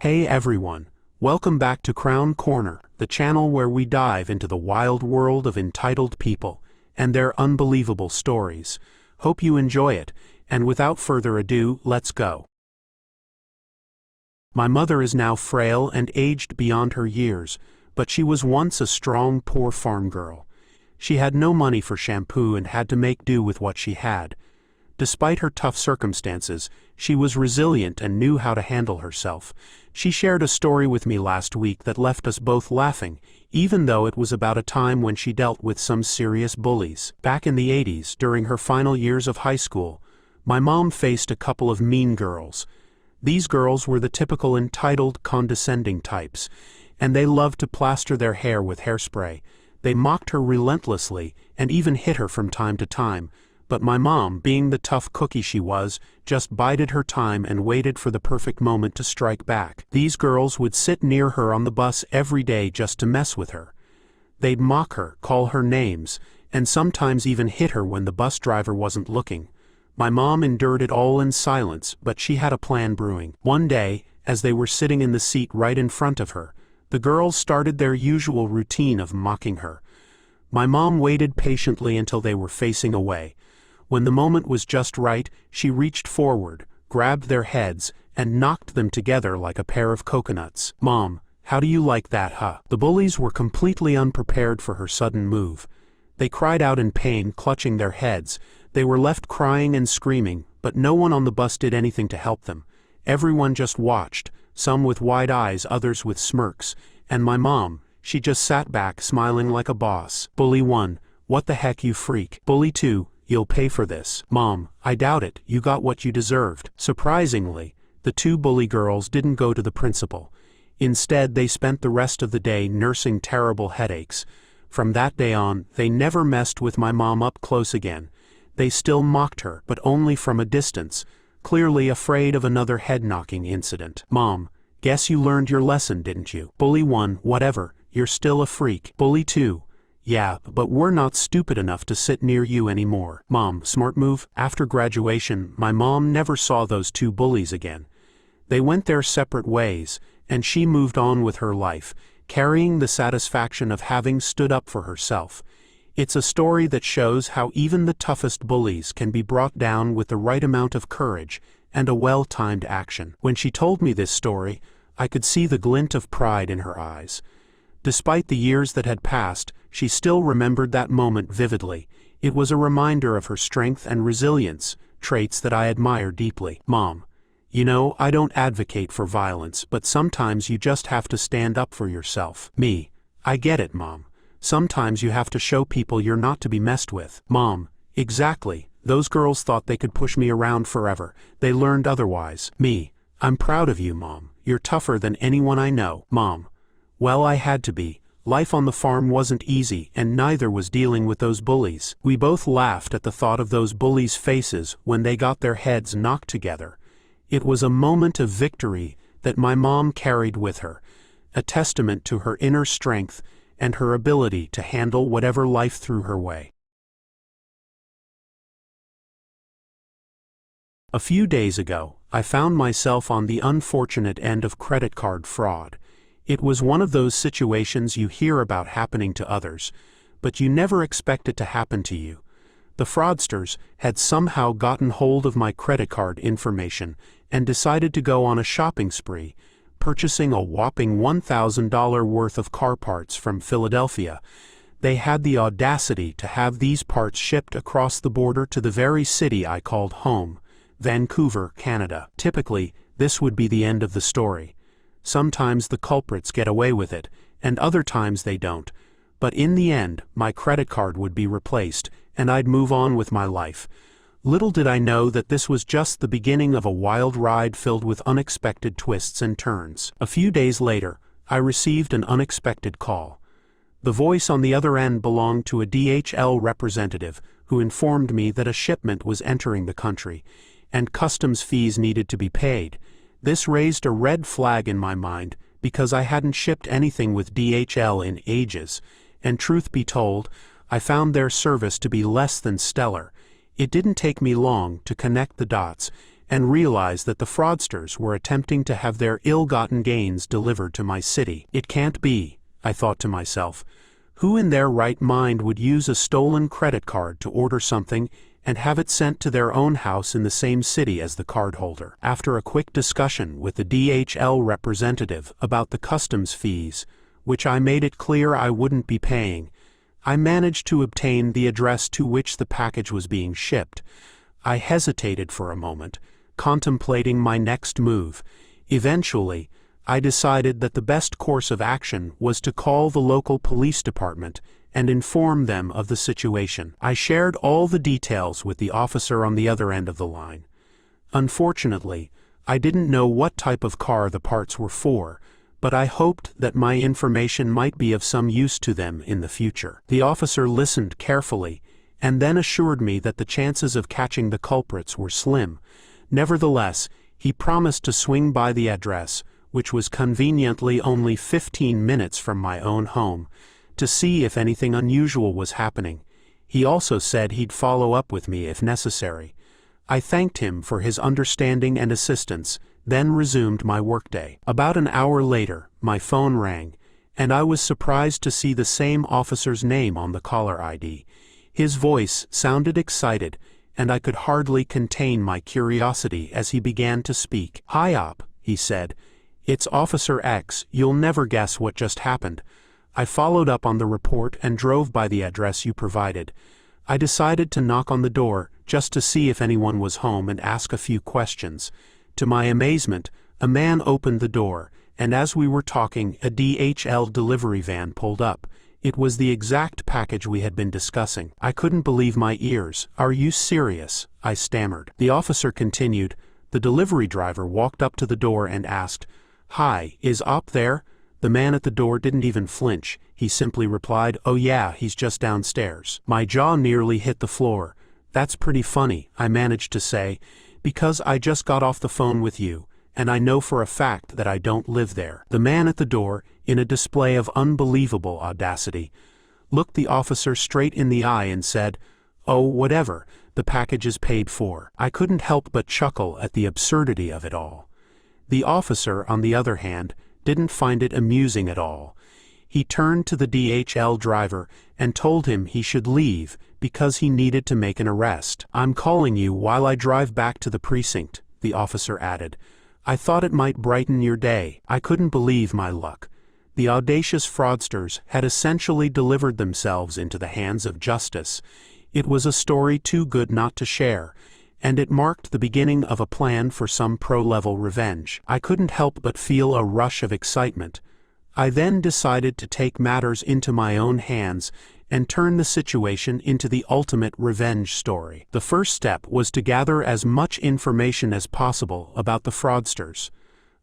Hey everyone, welcome back to K-Korner, the channel where we dive into the wild world of entitled people and their unbelievable stories. Hope you enjoy it, and without further ado, let's go. My mother is now frail and aged beyond her years, but she was once a strong, poor farm girl. She had no money for shampoo and had to make do with what she had. Despite her tough circumstances, she was resilient and knew how to handle herself. She shared a story with me last week that left us both laughing, even though it was about a time when she dealt with some serious bullies. Back in the 80s, during her final years of high school, my mom faced a couple of mean girls. These girls were the typical entitled, condescending types, and they loved to plaster their hair with hairspray. They mocked her relentlessly and even hit her from time to time. But my mom, being the tough cookie she was, just bided her time and waited for the perfect moment to strike back. These girls would sit near her on the bus every day just to mess with her. They'd mock her, call her names, and sometimes even hit her when the bus driver wasn't looking. My mom endured it all in silence, but she had a plan brewing. One day, as they were sitting in the seat right in front of her, the girls started their usual routine of mocking her. My mom waited patiently until they were facing away. When the moment was just right, she reached forward, grabbed their heads, and knocked them together like a pair of coconuts. "Mom, how do you like that, huh?" The bullies were completely unprepared for her sudden move. They cried out in pain, clutching their heads. They were left crying and screaming, but no one on the bus did anything to help them. Everyone just watched, some with wide eyes, others with smirks, and my mom, she just sat back smiling like a boss. Bully 1, "What the heck, you freak." Bully 2, "You'll pay for this." "Mom, I doubt it, you got what you deserved." Surprisingly, the two bully girls didn't go to the principal. Instead, they spent the rest of the day nursing terrible headaches. From that day on, they never messed with my mom up close again. They still mocked her, but only from a distance, clearly afraid of another head-knocking incident. "Mom, guess you learned your lesson, didn't you?" Bully 1, "Whatever, you're still a freak." Bully 2, "Yeah, but we're not stupid enough to sit near you anymore." Mom, smart move. After graduation, my mom never saw those two bullies again. They went their separate ways, and she moved on with her life, carrying the satisfaction of having stood up for herself. It's a story that shows how even the toughest bullies can be brought down with the right amount of courage and a well-timed action. When she told me this story, I could see the glint of pride in her eyes. Despite the years that had passed, she still remembered that moment vividly. It was a reminder of her strength and resilience, traits that I admire deeply. Mom, you know, I don't advocate for violence, but sometimes you just have to stand up for yourself. Me, I get it, Mom. Sometimes you have to show people you're not to be messed with. Mom, exactly. Those girls thought they could push me around forever. They learned otherwise. Me, I'm proud of you, Mom. You're tougher than anyone I know. Mom, well, I had to be. Life on the farm wasn't easy, and neither was dealing with those bullies. We both laughed at the thought of those bullies' faces when they got their heads knocked together. It was a moment of victory that my mom carried with her, a testament to her inner strength and her ability to handle whatever life threw her way. A few days ago, I found myself on the unfortunate end of credit card fraud. It was one of those situations you hear about happening to others, but you never expect it to happen to you. The fraudsters had somehow gotten hold of my credit card information and decided to go on a shopping spree, purchasing a whopping $1,000 worth of car parts from Philadelphia. They had the audacity to have these parts shipped across the border to the very city I called home, Vancouver, Canada. Typically, this would be the end of the story. Sometimes the culprits get away with it, and other times they don't. But in the end, my credit card would be replaced, and I'd move on with my life. Little did I know that this was just the beginning of a wild ride filled with unexpected twists and turns. A few days later, I received an unexpected call. The voice on the other end belonged to a DHL representative who informed me that a shipment was entering the country, and customs fees needed to be paid. This raised a red flag in my mind because I hadn't shipped anything with DHL in ages, and truth be told, I found their service to be less than stellar. It didn't take me long to connect the dots and realized that the fraudsters were attempting to have their ill-gotten gains delivered to my city. It can't be, I thought to myself. Who in their right mind would use a stolen credit card to order something and have it sent to their own house in the same city as the cardholder? After a quick discussion with the DHL representative about the customs fees, which I made it clear I wouldn't be paying, I managed to obtain the address to which the package was being shipped. I hesitated for a moment, contemplating my next move. Eventually, I decided that the best course of action was to call the local police department and inform them of the situation. I shared all the details with the officer on the other end of the line. Unfortunately, I didn't know what type of car the parts were for, but I hoped that my information might be of some use to them in the future. The officer listened carefully and then assured me that the chances of catching the culprits were slim. Nevertheless, he promised to swing by the address, which was conveniently only 15 minutes from my own home, to see if anything unusual was happening. He also said he'd follow up with me if necessary. I thanked him for his understanding and assistance, then resumed my workday. About an hour later, my phone rang, and I was surprised to see the same officer's name on the caller ID. His voice sounded excited, and I could hardly contain my curiosity as he began to speak. "Hi, Op," he said. "It's Officer X. You'll never guess what just happened. I followed up on the report and drove by the address you provided. I decided to knock on the door just to see if anyone was home and ask a few questions. To my amazement, a man opened the door, and as we were talking, a DHL delivery van pulled up. It was the exact package we had been discussing. I couldn't believe my ears. "Are you serious?" I stammered. The officer continued. The delivery driver walked up to the door and asked, "Hi, is Op there?" The man at the door didn't even flinch. He simply replied, "Oh yeah, he's just downstairs." My jaw nearly hit the floor. "That's pretty funny," I managed to say, "because I just got off the phone with you, and I know for a fact that I don't live there." The man at the door, in a display of unbelievable audacity, looked the officer straight in the eye and said, "Oh, whatever, the package is paid for." I couldn't help but chuckle at the absurdity of it all. The officer, on the other hand, didn't find it amusing at all. He turned to the DHL driver and told him he should leave because he needed to make an arrest. "I'm calling you while I drive back to the precinct," the officer added. "I thought it might brighten your day." I couldn't believe my luck. The audacious fraudsters had essentially delivered themselves into the hands of justice. It was a story too good not to share, and it marked the beginning of a plan for some pro-level revenge. I couldn't help but feel a rush of excitement. I then decided to take matters into my own hands and turn the situation into the ultimate revenge story. The first step was to gather as much information as possible about the fraudsters.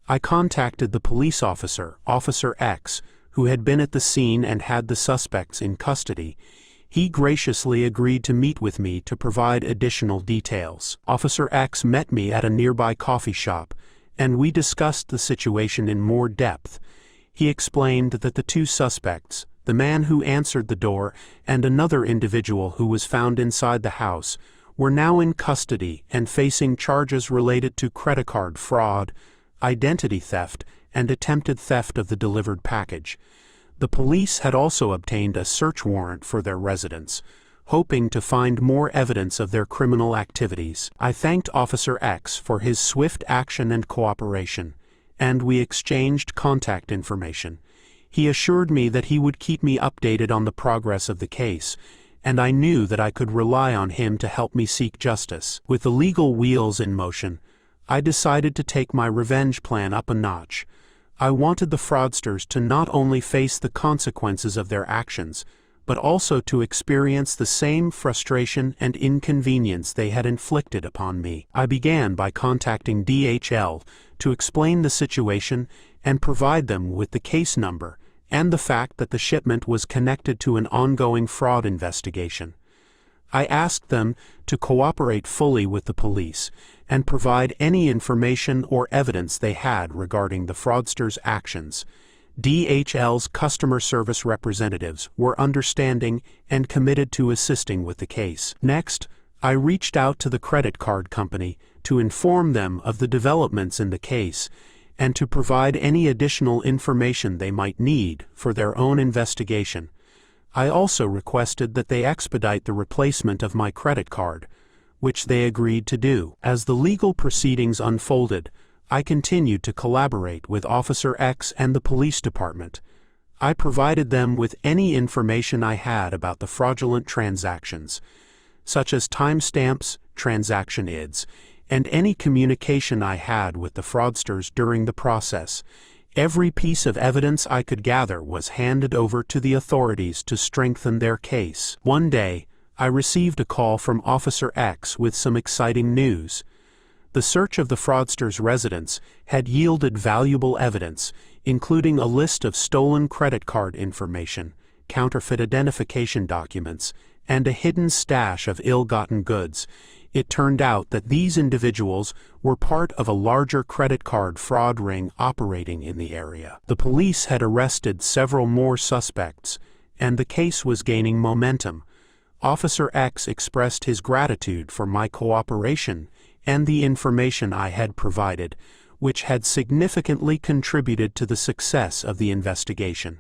I contacted the police officer, Officer X, who had been at the scene and had the suspects in custody. He graciously agreed to meet with me to provide additional details. Officer X met me at a nearby coffee shop, and we discussed the situation in more depth. He explained that the two suspects, the man who answered the door and another individual who was found inside the house, were now in custody and facing charges related to credit card fraud, identity theft, and attempted theft of the delivered package. The police had also obtained a search warrant for their residence, hoping to find more evidence of their criminal activities. I thanked Officer X for his swift action and cooperation, and we exchanged contact information. He assured me that he would keep me updated on the progress of the case, and I knew that I could rely on him to help me seek justice. With the legal wheels in motion, I decided to take my revenge plan up a notch. I wanted the fraudsters to not only face the consequences of their actions, but also to experience the same frustration and inconvenience they had inflicted upon me. I began by contacting DHL to explain the situation and provide them with the case number and the fact that the shipment was connected to an ongoing fraud investigation. I asked them to cooperate fully with the police and provide any information or evidence they had regarding the fraudsters' actions. DHL's customer service representatives were understanding and committed to assisting with the case. Next, I reached out to the credit card company to inform them of the developments in the case and to provide any additional information they might need for their own investigation. I also requested that they expedite the replacement of my credit card, which they agreed to do. As the legal proceedings unfolded, I continued to collaborate with Officer X and the police department. I provided them with any information I had about the fraudulent transactions, such as timestamps, transaction IDs, and any communication I had with the fraudsters during the process. Every piece of evidence I could gather was handed over to the authorities to strengthen their case. One day, I received a call from Officer X with some exciting news. The search of the fraudsters' residence had yielded valuable evidence, including a list of stolen credit card information, counterfeit identification documents, and a hidden stash of ill-gotten goods. It turned out that these individuals were part of a larger credit card fraud ring operating in the area. The police had arrested several more suspects, and the case was gaining momentum. Officer X expressed his gratitude for my cooperation and the information I had provided, which had significantly contributed to the success of the investigation.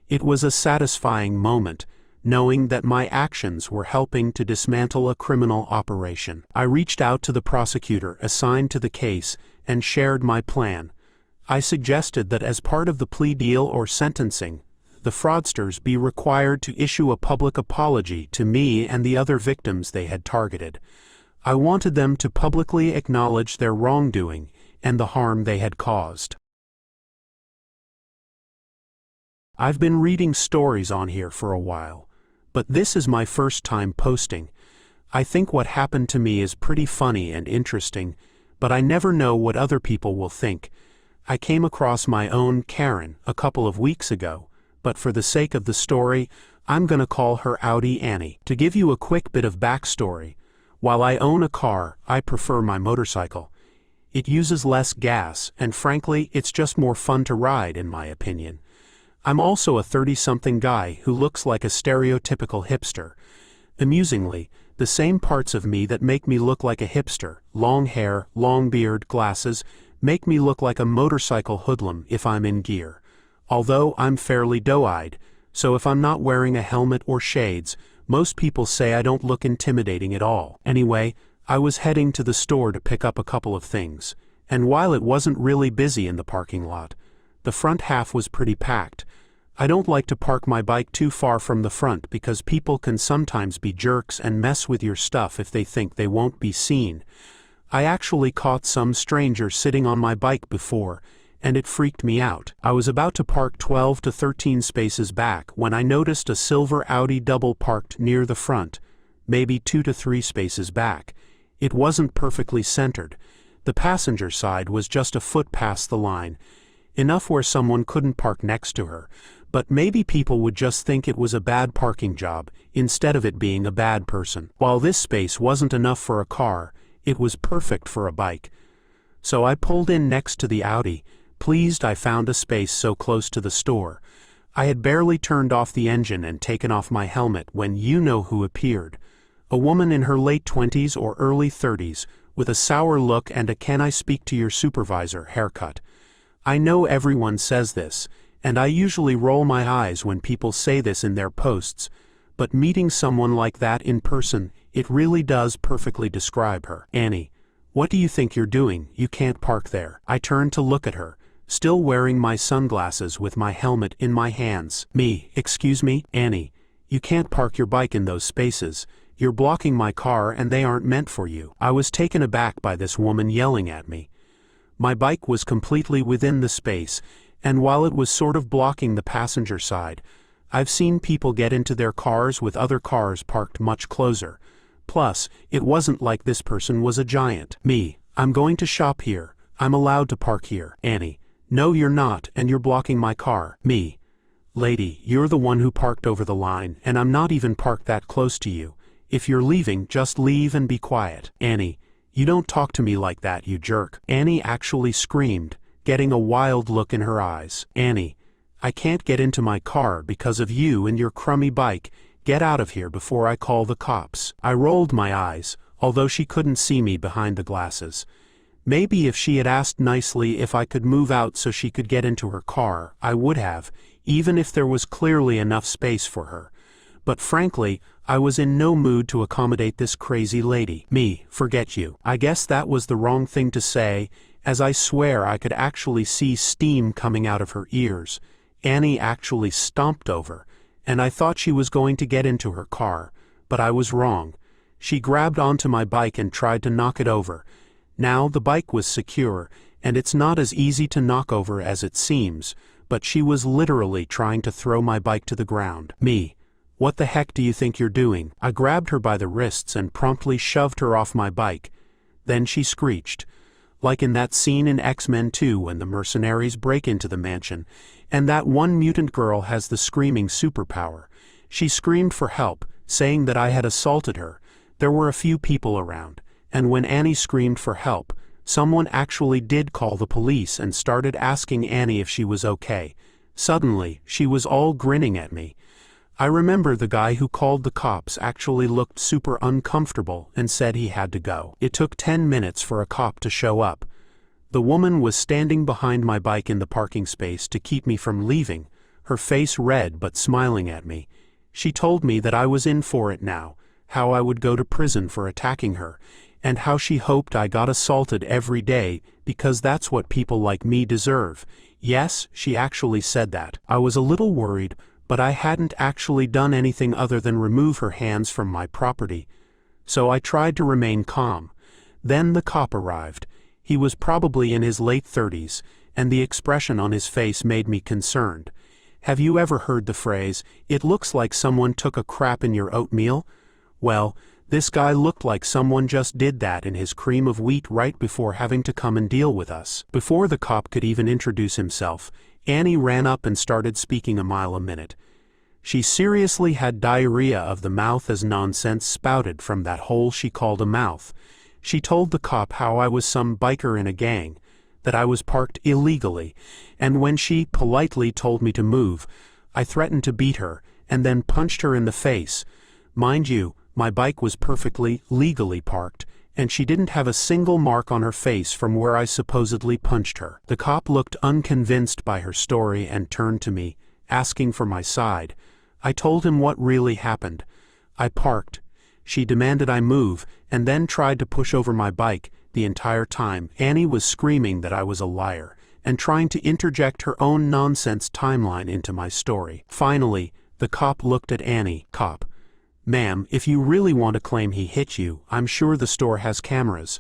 It was a satisfying moment, knowing that my actions were helping to dismantle a criminal operation. I reached out to the prosecutor assigned to the case and shared my plan. I suggested that as part of the plea deal or sentencing, the fraudsters be required to issue a public apology to me and the other victims they had targeted. I wanted them to publicly acknowledge their wrongdoing and the harm they had caused. I've been reading stories on here for a while, but this is my first time posting. I think what happened to me is pretty funny and interesting, but I never know what other people will think. I came across my own Karen a couple of weeks ago, but for the sake of the story, I'm gonna call her Audi Annie. To give you a quick bit of backstory, while I own a car, I prefer my motorcycle. It uses less gas, and frankly, it's just more fun to ride, in my opinion. I'm also a 30-something guy who looks like a stereotypical hipster. Amusingly, the same parts of me that make me look like a hipster, long hair, long beard, glasses, make me look like a motorcycle hoodlum if I'm in gear. Although I'm fairly doe-eyed, so if I'm not wearing a helmet or shades, most people say I don't look intimidating at all. Anyway, I was heading to the store to pick up a couple of things, and while it wasn't really busy in the parking lot, the front half was pretty packed. I don't like to park my bike too far from the front because people can sometimes be jerks and mess with your stuff if they think they won't be seen. I actually caught some stranger sitting on my bike before, and it freaked me out. I was about to park 12 to 13 spaces back when I noticed a silver Audi double parked near the front, maybe 2 to 3 spaces back. It wasn't perfectly centered. The passenger side was just a foot past the line, enough where someone couldn't park next to her, but maybe people would just think it was a bad parking job instead of it being a bad person. While this space wasn't enough for a car, it was perfect for a bike. So I pulled in next to the Audi, pleased I found a space so close to the store. I had barely turned off the engine and taken off my helmet when you know who appeared. A woman in her late 20s or early 30s, with a sour look and a "can I speak to your supervisor" haircut. I know everyone says this, and I usually roll my eyes when people say this in their posts, but meeting someone like that in person, it really does perfectly describe her. "Annie, what do you think you're doing? You can't park there." I turned to look at her, still wearing my sunglasses with my helmet in my hands. "Me, excuse me, Annie, you can't park your bike in those spaces. You're blocking my car and they aren't meant for you." I was taken aback by this woman yelling at me. My bike was completely within the space, and while it was sort of blocking the passenger side, I've seen people get into their cars with other cars parked much closer. Plus, it wasn't like this person was a giant. "Me, I'm going to shop here. I'm allowed to park here." "Annie, no you're not, and you're blocking my car." "Me, lady, you're the one who parked over the line, and I'm not even parked that close to you. If you're leaving, just leave and be quiet." "Annie, you don't talk to me like that, you jerk." Annie actually screamed, getting a wild look in her eyes. "Annie, I can't get into my car because of you and your crummy bike. get out of here before I call the cops." I rolled my eyes, although she couldn't see me behind the glasses. Maybe if she had asked nicely if I could move out so she could get into her car, I would have, even if there was clearly enough space for her. But frankly, I was in no mood to accommodate this crazy lady. "Me, forget you." I guess that was the wrong thing to say, as I swear I could actually see steam coming out of her ears. Annie actually stomped over, and I thought she was going to get into her car, but I was wrong. She grabbed onto my bike and tried to knock it over. Now the bike was secure, and it's not as easy to knock over as it seems, but she was literally trying to throw my bike to the ground. "Me, what the heck do you think you're doing?" I grabbed her by the wrists and promptly shoved her off my bike. Then she screeched, like in that scene in X-Men 2 when the mercenaries break into the mansion, and that one mutant girl has the screaming superpower. She screamed for help, saying that I had assaulted her. There were a few people around, and when Annie screamed for help, someone actually did call the police and started asking Annie if she was okay. Suddenly, she was all grinning at me. I remember the guy who called the cops actually looked super uncomfortable and said he had to go. It took 10 minutes for a cop to show up. The woman was standing behind my bike in the parking space to keep me from leaving, her face red but smiling at me. She told me that I was in for it now, how I would go to prison for attacking her, and how she hoped I got assaulted every day because that's what people like me deserve. Yes, she actually said that. I was a little worried, but I hadn't actually done anything other than remove her hands from my property. So I tried to remain calm. Then the cop arrived. He was probably in his late 30s, and the expression on his face made me concerned. Have you ever heard the phrase, "It looks like someone took a crap in your oatmeal"? Well, this guy looked like someone just did that in his cream of wheat right before having to come and deal with us. Before the cop could even introduce himself, Annie ran up and started speaking a mile a minute. She seriously had diarrhea of the mouth as nonsense spouted from that hole she called a mouth. She told the cop how I was some biker in a gang, that I was parked illegally, and when she politely told me to move, I threatened to beat her, and then punched her in the face. Mind you, my bike was perfectly legally parked, and she didn't have a single mark on her face from where I supposedly punched her. The cop looked unconvinced by her story and turned to me, asking for my side. I told him what really happened. I parked. She demanded I move, and then tried to push over my bike. The entire time, Annie was screaming that I was a liar, and trying to interject her own nonsense timeline into my story. Finally, the cop looked at Annie. "Cop, ma'am, if you really want to claim he hit you, I'm sure the store has cameras.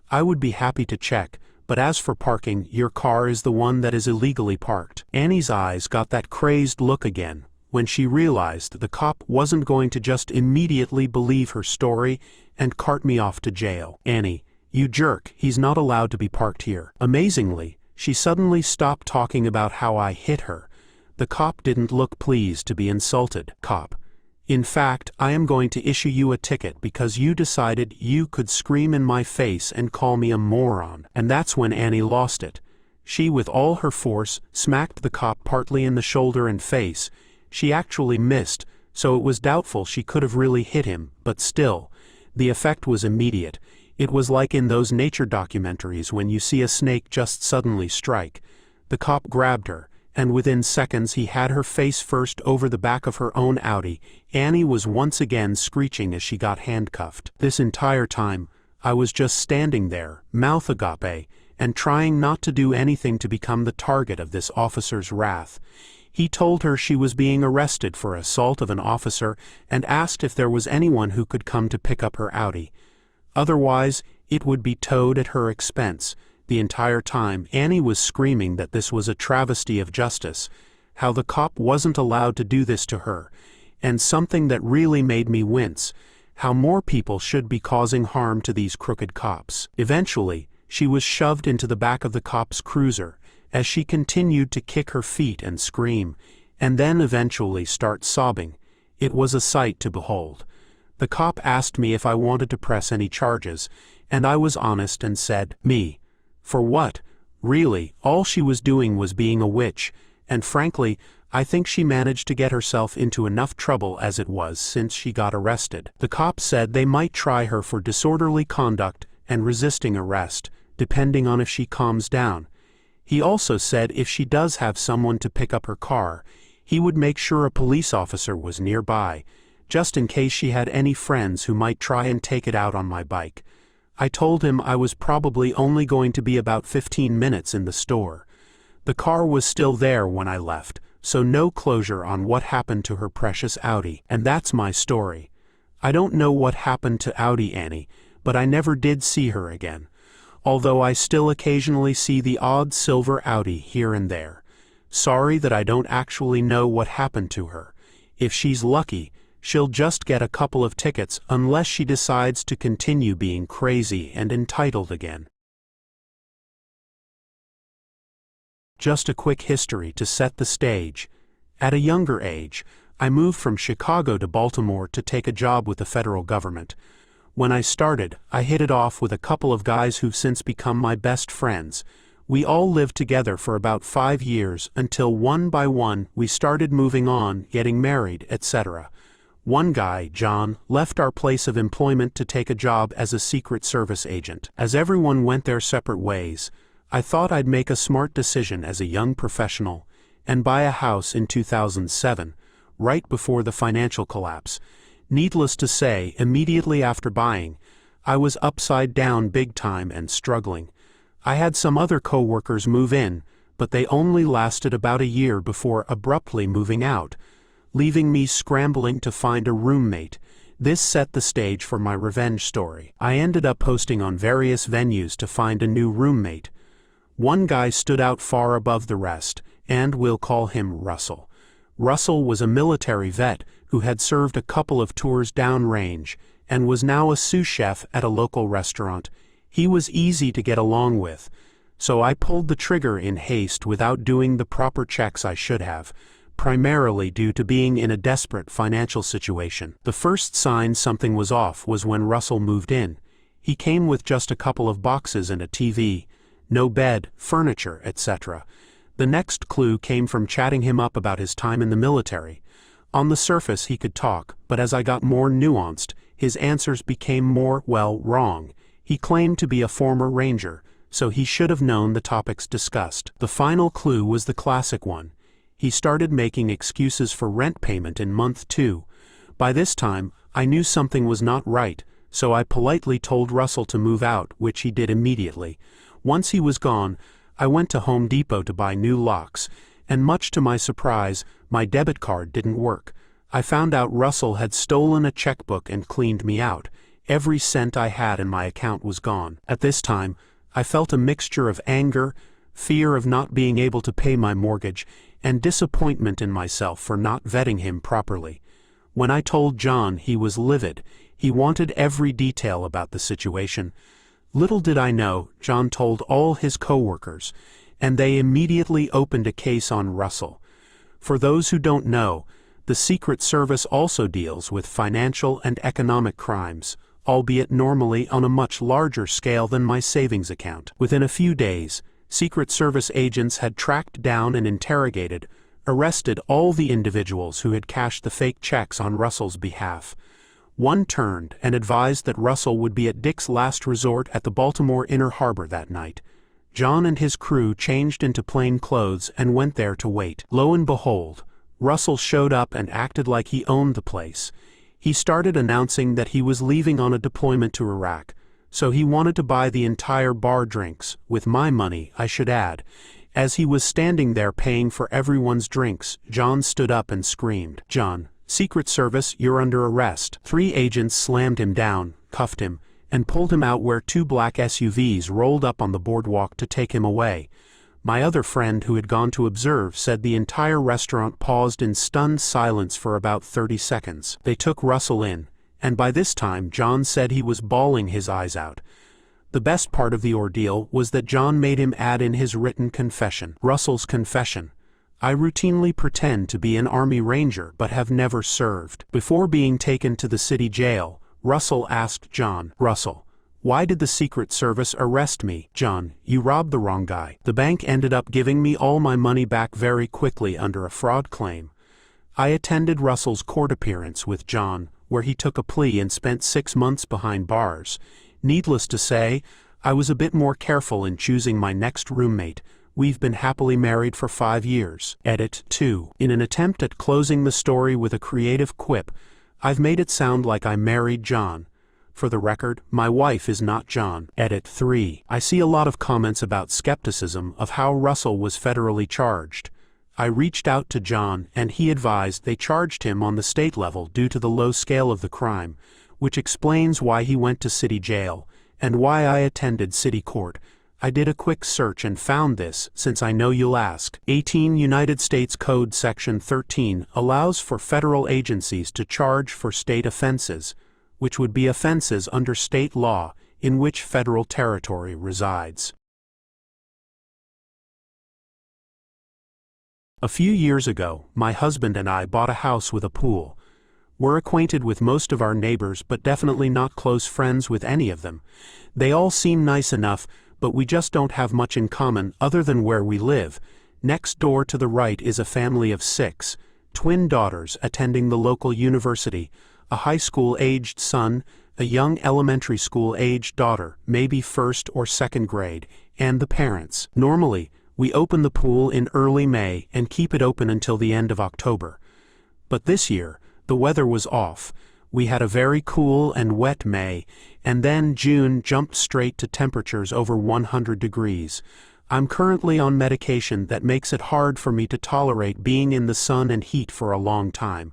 I would be happy to check, but as for parking, your car is the one that is illegally parked." Annie's eyes got that crazed look again, when she realized the cop wasn't going to just immediately believe her story and cart me off to jail. "Annie, you jerk, he's not allowed to be parked here." Amazingly, she suddenly stopped talking about how I hit her. The cop didn't look pleased to be insulted. "Cop, in fact, I am going to issue you a ticket because you decided you could scream in my face and call me a moron." And that's when Annie lost it. She, with all her force, smacked the cop partly in the shoulder and face. She actually missed, so it was doubtful she could have really hit him, but still, the effect was immediate. It was like in those nature documentaries when you see a snake just suddenly strike. The cop grabbed her, and within seconds he had her face first over the back of her own Audi. Annie was once again screeching as she got handcuffed. This entire time, I was just standing there, mouth agape, and trying not to do anything to become the target of this officer's wrath. He told her she was being arrested for assault of an officer and asked if there was anyone who could come to pick up her Audi. Otherwise, it would be towed at her expense. The entire time, Annie was screaming that this was a travesty of justice, how the cop wasn't allowed to do this to her, and something that really made me wince, how more people should be causing harm to these crooked cops. Eventually, she was shoved into the back of the cop's cruiser, as she continued to kick her feet and scream, and then eventually start sobbing. It was a sight to behold. The cop asked me if I wanted to press any charges, and I was honest and said, "Me. For what? Really, all she was doing was being a witch, and frankly, I think she managed to get herself into enough trouble as it was since she got arrested. The cops said they might try her for disorderly conduct and resisting arrest, depending on if she calms down. He also said if she does have someone to pick up her car, he would make sure a police officer was nearby, just in case she had any friends who might try and take it out on my bike. I told him I was probably only going to be about 15 minutes in the store. The car was still there when I left, so no closure on what happened to her precious Audi, and that's my story. I don't know what happened to Audi Annie, but I never did see her again, although I still occasionally see the odd silver Audi here and there. Sorry that I don't actually know what happened to her. If she's lucky, she'll just get a couple of tickets unless she decides to continue being crazy and entitled again. Just a quick history to set the stage. At a younger age, I moved from Chicago to Baltimore to take a job with the federal government. When I started, I hit it off with a couple of guys who've since become my best friends. We all lived together for about 5 years until one by one we started moving on, getting married, etc. One guy, John, left our place of employment to take a job as a Secret Service agent. As everyone went their separate ways, I thought I'd make a smart decision as a young professional and buy a house in 2007, right before the financial collapse. Needless to say, immediately after buying, I was upside down big time and struggling. I had some other co-workers move in, but they only lasted about a year before abruptly moving out, leaving me scrambling to find a roommate. This set the stage for my revenge story. I ended up posting on various venues to find a new roommate. One guy stood out far above the rest, and we'll call him Russell. Russell was a military vet who had served a couple of tours downrange and was now a sous chef at a local restaurant. He was easy to get along with, so I pulled the trigger in haste without doing the proper checks I should have, primarily due to being in a desperate financial situation. The first sign something was off was when Russell moved in. He came with just a couple of boxes and a TV. No bed, furniture, etc. The next clue came from chatting him up about his time in the military. On the surface he could talk, but as I got more nuanced, his answers became more, well, wrong. He claimed to be a former Ranger, so he should have known the topics discussed. The final clue was the classic one. He started making excuses for rent payment in month 2. By this time, I knew something was not right, so I politely told Russell to move out, which he did immediately. Once he was gone, I went to Home Depot to buy new locks, and much to my surprise, my debit card didn't work. I found out Russell had stolen a checkbook and cleaned me out. Every cent I had in my account was gone. At this time, I felt a mixture of anger, fear of not being able to pay my mortgage, and disappointment in myself for not vetting him properly. When I told John, he was livid. He wanted every detail about the situation. Little did I know, John told all his co-workers, and they immediately opened a case on Russell. For those who don't know, the Secret Service also deals with financial and economic crimes, albeit normally on a much larger scale than my savings account. Within a few days, Secret Service agents had tracked down and interrogated, arrested all the individuals who had cashed the fake checks on Russell's behalf. One turned and advised that Russell would be at Dick's Last Resort at the Baltimore Inner Harbor that night. John and his crew changed into plain clothes and went there to wait. Lo and behold, Russell showed up and acted like he owned the place. He started announcing that he was leaving on a deployment to Iraq, so he wanted to buy the entire bar drinks, with my money, I should add. As he was standing there paying for everyone's drinks, John stood up and screamed, "John, Secret Service, you're under arrest." 3 agents slammed him down, cuffed him, and pulled him out where 2 black SUVs rolled up on the boardwalk to take him away. My other friend who had gone to observe said the entire restaurant paused in stunned silence for about 30 seconds. They took Russell in, and by this time John said he was bawling his eyes out. The best part of the ordeal was that John made him add in his written confession. Russell's confession: "I routinely pretend to be an Army Ranger but have never served." Before being taken to the city jail, Russell asked John, "Russell, Why did the Secret Service arrest me? John, you robbed the wrong guy. The bank ended up giving me all my money back very quickly under a fraud claim. I attended Russell's court appearance with John, where he took a plea and spent 6 months behind bars. Needless to say, I was a bit more careful in choosing my next roommate. We've been happily married for 5 years. Edit 2. In an attempt at closing the story with a creative quip, I've made it sound like I married John. For the record, my wife is not John. Edit 3. I see a lot of comments about skepticism of how Russell was federally charged. I reached out to John, and he advised they charged him on the state level due to the low scale of the crime, which explains why he went to city jail, and why I attended city court. I did a quick search and found this, since I know you'll ask. 18 United States Code Section 13 allows for federal agencies to charge for state offenses, which would be offenses under state law in which federal territory resides. A few years ago, my husband and I bought a house with a pool. We're acquainted with most of our neighbors, but definitely not close friends with any of them. They all seem nice enough, but we just don't have much in common other than where we live. Next door to the right is a family of 6, twin daughters attending the local university, a high school-aged son, a young elementary school-aged daughter, maybe 1st or 2nd grade, and the parents. Normally, we open the pool in early May and keep it open until the end of October. But this year, the weather was off. We had a very cool and wet May, and then June jumped straight to temperatures over 100 degrees. I'm currently on medication that makes it hard for me to tolerate being in the sun and heat for a long time.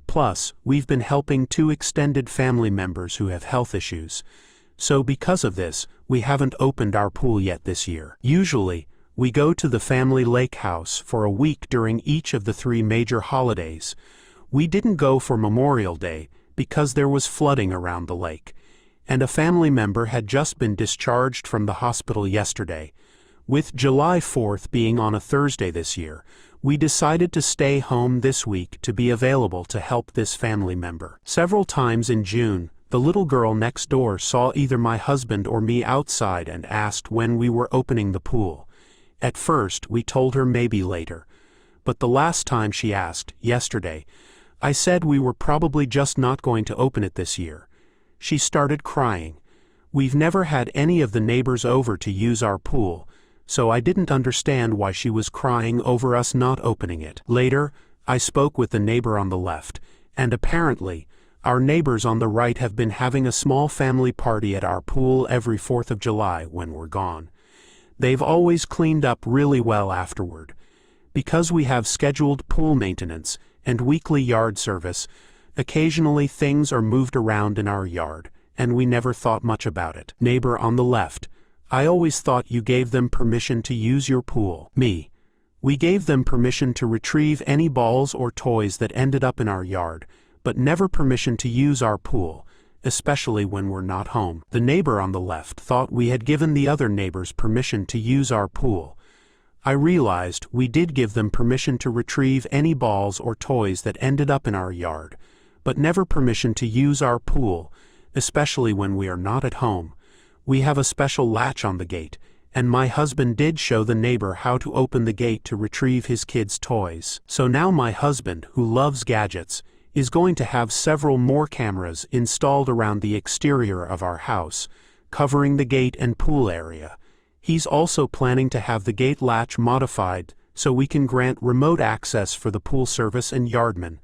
Plus, we've been helping 2 extended family members who have health issues. So because of this, we haven't opened our pool yet this year. Usually, we go to the family lake house for a week during each of the 3 major holidays. We didn't go for Memorial Day because there was flooding around the lake, and a family member had just been discharged from the hospital yesterday. With July 4th being on a Thursday this year, we decided to stay home this week to be available to help this family member. Several times in June, the little girl next door saw either my husband or me outside and asked when we were opening the pool. At first, we told her maybe later, but the last time she asked, yesterday, I said we were probably just not going to open it this year. She started crying. We've never had any of the neighbors over to use our pool, so I didn't understand why she was crying over us not opening it. Later, I spoke with the neighbor on the left, and apparently, our neighbors on the right have been having a small family party at our pool every 4th of July when we're gone. They've always cleaned up really well afterward. Because we have scheduled pool maintenance and weekly yard service, occasionally things are moved around in our yard, and we never thought much about it. Neighbor on the left, I always thought you gave them permission to use your pool. Me. We gave them permission to retrieve any balls or toys that ended up in our yard, but never permission to use our pool, especially when we're not home. The neighbor on the left thought we had given the other neighbors permission to use our pool. I realized we did give them permission to retrieve any balls or toys that ended up in our yard, but never permission to use our pool, especially when we are not at home. We have a special latch on the gate, and my husband did show the neighbor how to open the gate to retrieve his kids' toys. So now my husband, who loves gadgets, is going to have several more cameras installed around the exterior of our house, covering the gate and pool area. He's also planning to have the gate latch modified so we can grant remote access for the pool service and yardmen.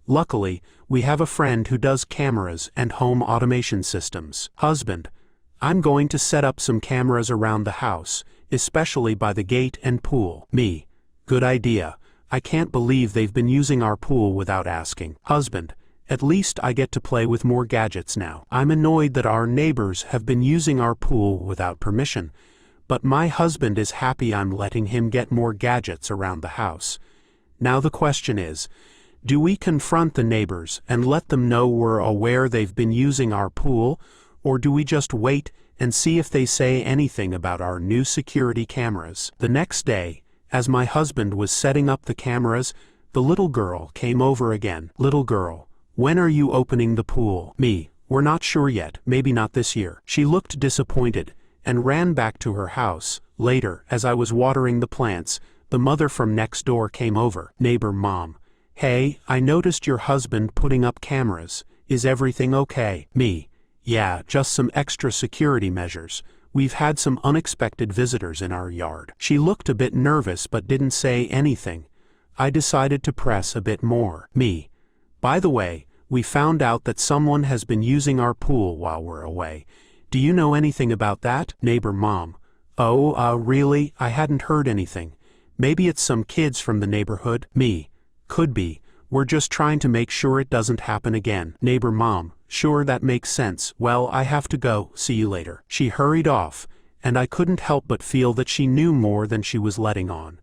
Luckily, we have a friend who does cameras and home automation systems. Husband, I'm going to set up some cameras around the house, especially by the gate and pool. Me, good idea. I can't believe they've been using our pool without asking. Husband, at least I get to play with more gadgets now. I'm annoyed that our neighbors have been using our pool without permission, but my husband is happy I'm letting him get more gadgets around the house. Now the question is, do we confront the neighbors and let them know we're aware they've been using our pool, or do we just wait and see if they say anything about our new security cameras? The next day, as my husband was setting up the cameras, the little girl came over again. Little girl, when are you opening the pool? Me, We're not sure yet, maybe not this year. She looked disappointed and ran back to her house. Later, as I was watering the plants, the mother from next door came over. Neighbor Mom. Hey, I noticed your husband putting up cameras. Is everything okay? Me. Yeah, just some extra security measures. We've had some unexpected visitors in our yard. She looked a bit nervous but didn't say anything. I decided to press a bit more. Me. By the way, we found out that someone has been using our pool while we're away. Do you know anything about that? Neighbor Mom. Oh, really? I hadn't heard anything. Maybe it's some kids from the neighborhood? Me. Could be. We're just trying to make sure it doesn't happen again. Neighbor Mom. Sure, that makes sense. Well, I have to go. See you later. She hurried off, and I couldn't help but feel that she knew more than she was letting on.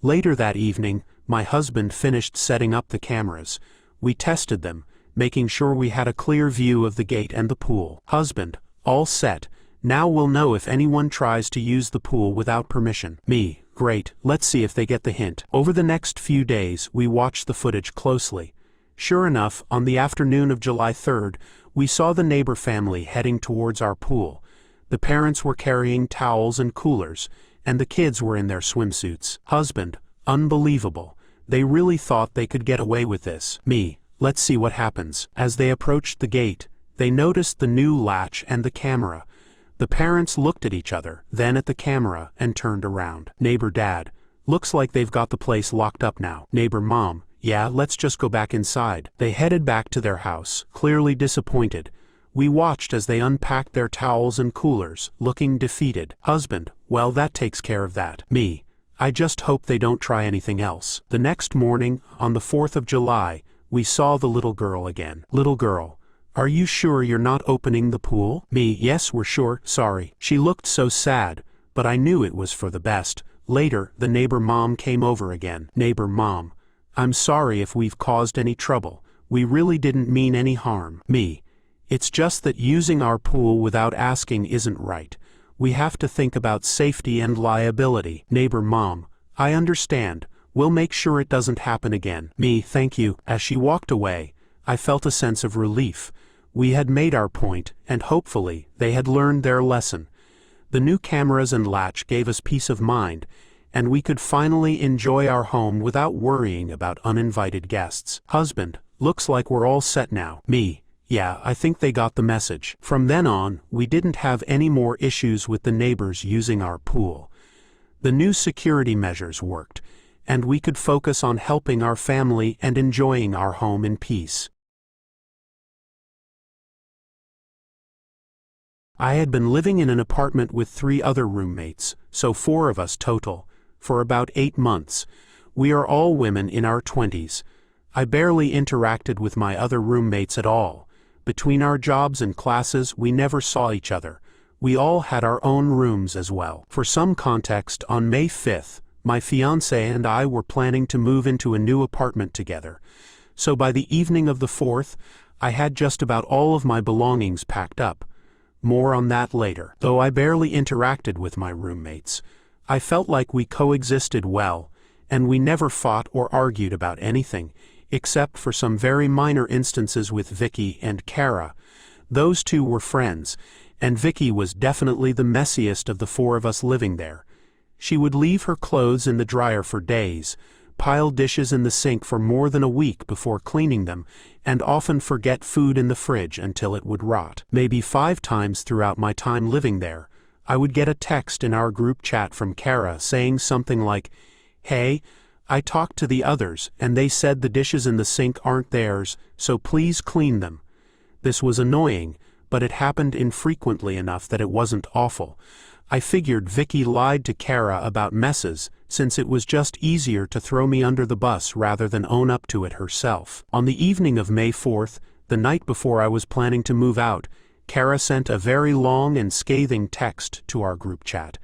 Later that evening, my husband finished setting up the cameras. We tested them, making sure we had a clear view of the gate and the pool. Husband. All set. Now we'll know if anyone tries to use the pool without permission. Me. Great, let's see if they get the hint. Over the next few days, we watched the footage closely. Sure enough, on the afternoon of July 3rd, we saw the neighbor family heading towards our pool. The parents were carrying towels and coolers, and the kids were in their swimsuits. Husband. Unbelievable. They really thought they could get away with this. Me. Let's see what happens. As they approached the gate, they noticed the new latch and the camera. The parents looked at each other, then at the camera, and turned around. Neighbor Dad. Looks like they've got the place locked up now. Neighbor Mom. Yeah, let's just go back inside. They headed back to their house, clearly disappointed. We watched as they unpacked their towels and coolers, looking defeated. Husband. Well, that takes care of that. Me. I just hope they don't try anything else. The next morning, on the 4th of July, we saw the little girl again. Little girl. Are you sure you're not opening the pool? Me. Yes, we're sure. Sorry. She looked so sad, but I knew it was for the best. Later, the neighbor mom came over again. Neighbor Mom. I'm sorry if we've caused any trouble. We really didn't mean any harm. Me. It's just that using our pool without asking isn't right. We have to think about safety and liability. Neighbor Mom. I understand. We'll make sure it doesn't happen again. Me. Thank you. As she walked away, I felt a sense of relief. We had made our point, and hopefully, they had learned their lesson. The new cameras and latch gave us peace of mind, and we could finally enjoy our home without worrying about uninvited guests. Husband. Looks like we're all set now. Me. Yeah, I think they got the message. From then on, we didn't have any more issues with the neighbors using our pool. The new security measures worked, and we could focus on helping our family and enjoying our home in peace. I had been living in an apartment with 3 other roommates, so 4 of us total, for about 8 months. We are all women in our 20s. I barely interacted with my other roommates at all. Between our jobs and classes, we never saw each other. We all had our own rooms as well. For some context, on May 5th, my fiancé and I were planning to move into a new apartment together. So by the evening of the 4th, I had just about all of my belongings packed up. More on that later. Though I barely interacted with my roommates, I felt like we coexisted well, and we never fought or argued about anything, except for some very minor instances with Vicky and Kara. Those 2 were friends, and Vicky was definitely the messiest of the 4 of us living there. She would leave her clothes in the dryer for days, pile dishes in the sink for more than a week before cleaning them, and often forget food in the fridge until it would rot. Maybe 5 times throughout my time living there, I would get a text in our group chat from Kara saying something like, "Hey, I talked to the others and they said the dishes in the sink aren't theirs, so please clean them." This was annoying, but it happened infrequently enough that it wasn't awful. I figured Vicky lied to Kara about messes, since it was just easier to throw me under the bus rather than own up to it herself. On the evening of May 4th, the night before I was planning to move out, Kara sent a very long and scathing text to our group chat.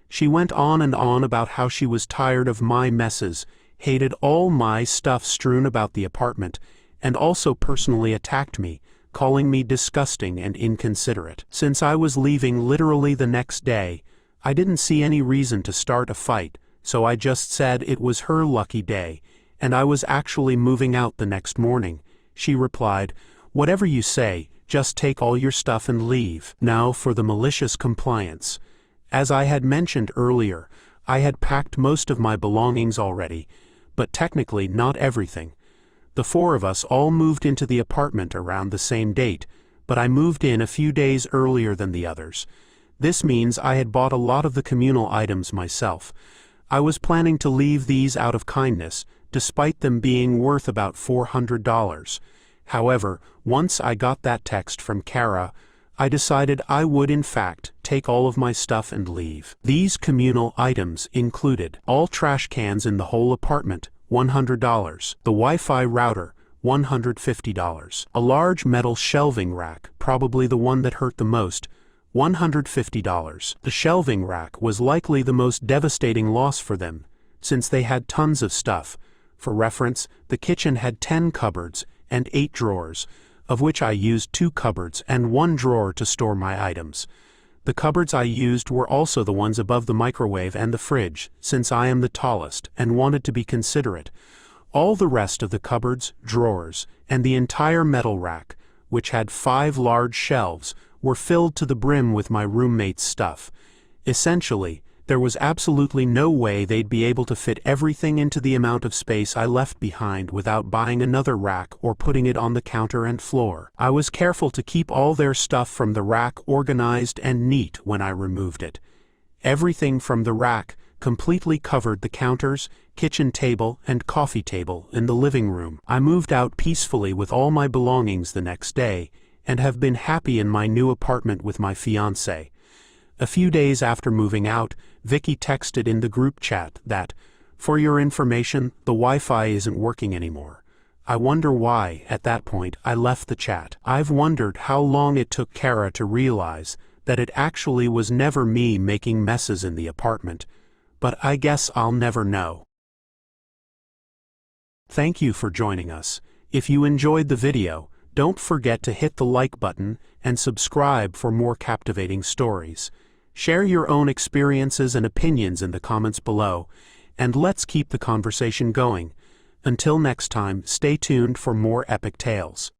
She went on and on about how she was tired of my messes, hated all my stuff strewn about the apartment, and also personally attacked me, calling me disgusting and inconsiderate. Since I was leaving literally the next day, I didn't see any reason to start a fight, so I just said it was her lucky day, and I was actually moving out the next morning. She replied, "Whatever you say, Just take all your stuff and leave. Now for the malicious compliance. As I had mentioned earlier, I had packed most of my belongings already, but technically not everything. The four of us all moved into the apartment around the same date, but I moved in a few days earlier than the others. This means I had bought a lot of the communal items myself. I was planning to leave these out of kindness, despite them being worth about $400. However, once I got that text from Kara, I decided I would in fact take all of my stuff and leave. These communal items included all trash cans in the whole apartment, $100, the Wi-Fi router, $150, a large metal shelving rack, probably the one that hurt the most, $150. The shelving rack was likely the most devastating loss for them, since they had tons of stuff. For reference, the kitchen had 10 cupboards and 8 drawers, of which I used 2 cupboards and 1 drawer to store my items. The cupboards I used were also the ones above the microwave and the fridge, since I am the tallest and wanted to be considerate. All the rest of the cupboards, drawers, and the entire metal rack, which had 5 large shelves, were filled to the brim with my roommate's stuff. Essentially, there was absolutely no way they'd be able to fit everything into the amount of space I left behind without buying another rack or putting it on the counter and floor. I was careful to keep all their stuff from the rack organized and neat when I removed it. Everything from the rack completely covered the counters, kitchen table, and coffee table in the living room. I moved out peacefully with all my belongings the next day, and have been happy in my new apartment with my fiancé. A few days after moving out, Vicky texted in the group chat that, "For your information, the Wi-Fi isn't working anymore." I wonder why, at that point, I left the chat. I've wondered how long it took Kara to realize that it actually was never me making messes in the apartment, but I guess I'll never know. Thank you for joining us. If you enjoyed the video, don't forget to hit the like button and subscribe for more captivating stories. Share your own experiences and opinions in the comments below, and let's keep the conversation going. Until next time, stay tuned for more epic tales.